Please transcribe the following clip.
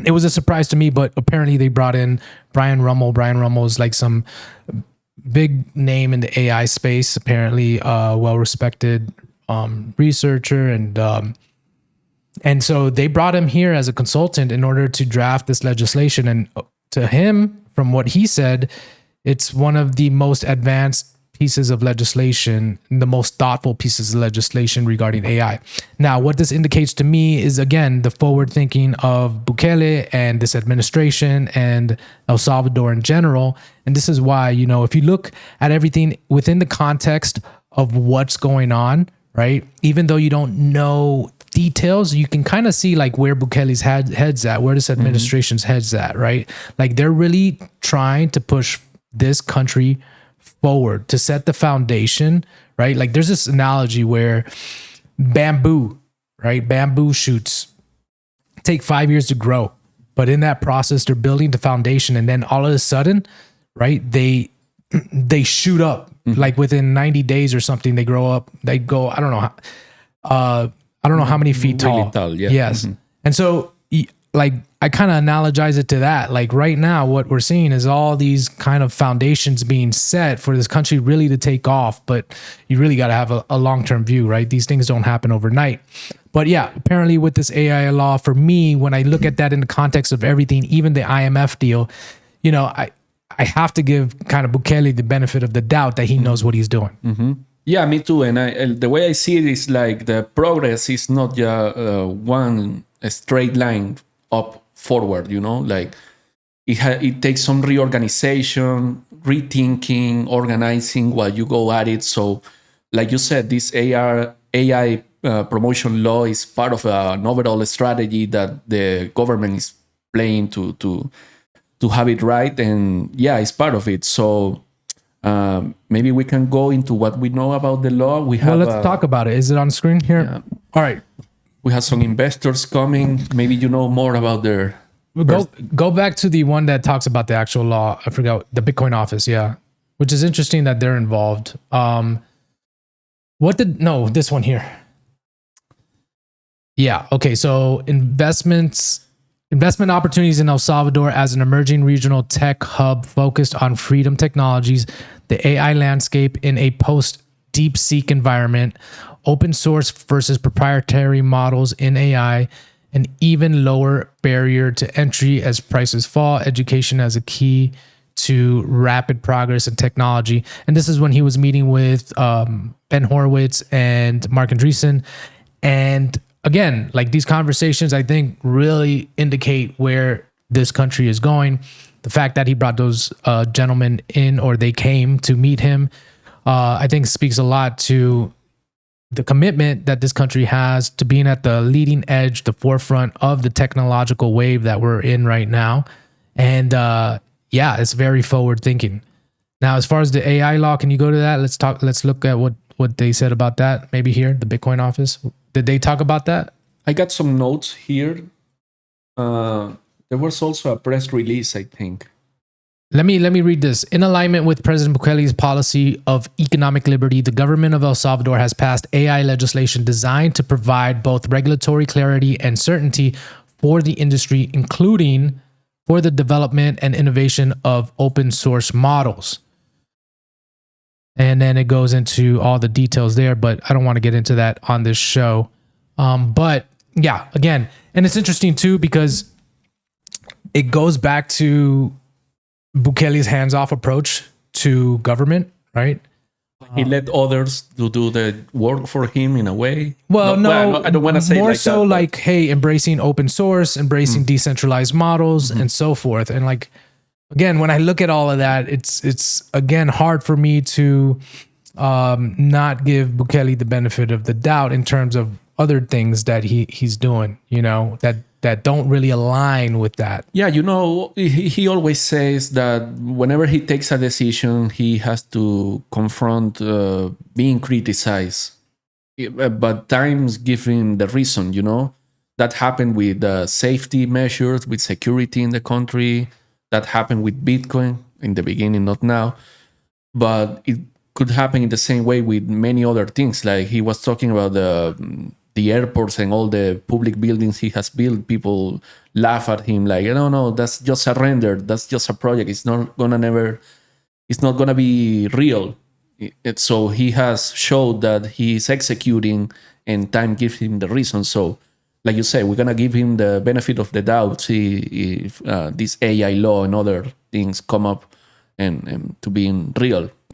it was a surprise to me, but apparently they brought in Brian Rummel. Brian Rummel is like some big name in the AI space, apparently well-respected researcher. And so they brought him here as a consultant in order to draft this legislation. And to him, from what he said, it's one of the most advanced pieces of legislation, the most thoughtful pieces of legislation regarding AI. Now, what this indicates to me is, again, the forward thinking of Bukele and this administration and El Salvador in general. And this is why, you know, if you look at everything within the context of what's going on, right, even though you don't know details, you can kind of see like where Bukele's head's at, where this administration's head's at, right? Like they're really trying to push this country forward to set the foundation, right? Like there's this analogy where bamboo shoots take 5 years to grow, but in that process they're building the foundation, and then all of a sudden, right, they shoot up like within 90 days or something. They grow up, they go, I don't know how many feet really tall. Yeah. Yes. And so like I kind of analogize it to that. Like right now, what we're seeing is all these kind of foundations being set for this country really to take off. But you really got to have a long-term view, right? These things don't happen overnight. But yeah, apparently with this AI law, for me, when I look at that in the context of everything, even the IMF deal, you know, I have to give kind of Bukele the benefit of the doubt that he knows what he's doing. Yeah, me too. And the way I see it is like the progress is not just one straight line up forward, you know, like it takes some reorganization, rethinking, organizing while you go at it. So like you said, this AI promotion law is part of an overall strategy that the government is playing to have it right. And yeah, it's part of it. So maybe we can go into what we know about the law. Let's talk about it. Is it on screen here? Yeah. All right. We have some investors coming. Maybe you know more about their... Go back to the one that talks about the actual law. I forgot, the Bitcoin office. Yeah. Which is interesting that they're involved. This one here. Yeah. Okay. So investment opportunities in El Salvador as an emerging regional tech hub focused on freedom technologies, the AI landscape in a post DeepSeek environment, open source versus proprietary models in AI, an even lower barrier to entry as prices fall, education as a key to rapid progress in technology. And this is when he was meeting with Ben Horowitz and Mark Andreessen. And again, like these conversations, I think really indicate where this country is going. The fact that he brought those gentlemen in, or they came to meet him, I think speaks a lot to the commitment that this country has to being at the leading edge, the forefront of the technological wave that we're in right now. And yeah, it's very forward thinking. Now, as far as the AI law, can you go to that? Let's look at what they said about that. Maybe here, the Bitcoin office. Did they talk about that? I got some notes here. There was also a press release, I think. Let me read this. In alignment with President Bukele's policy of economic liberty, the government of El Salvador has passed AI legislation designed to provide both regulatory clarity and certainty for the industry, including for the development and innovation of open source models. And then it goes into all the details there, but I don't want to get into that on this show. But yeah, again, and it's interesting too, because it goes back to Bukele's hands-off approach to government, right? He let others to do the work for him in a way. Well, no, I don't want to say more like so that, like, hey, embracing open source, embracing decentralized models, and so forth. And like, again, when I look at all of that, it's again hard for me to not give Bukele the benefit of the doubt in terms of other things that he's doing, you know, that don't really align with that. Yeah, you know, he always says that whenever he takes a decision, he has to confront being criticized. But times give him the reason, you know. That happened with safety measures, with security in the country. That happened with Bitcoin in the beginning, not now. But it could happen in the same way with many other things. Like he was talking about the the airports and all the public buildings he has built, people laugh at him like, no, that's just a render, that's just a project. It's not gonna be real. So he has showed that he is executing, and time gives him the reason. So, like you say, we're gonna give him the benefit of the doubt. See if this AI law and other things come up and to being real.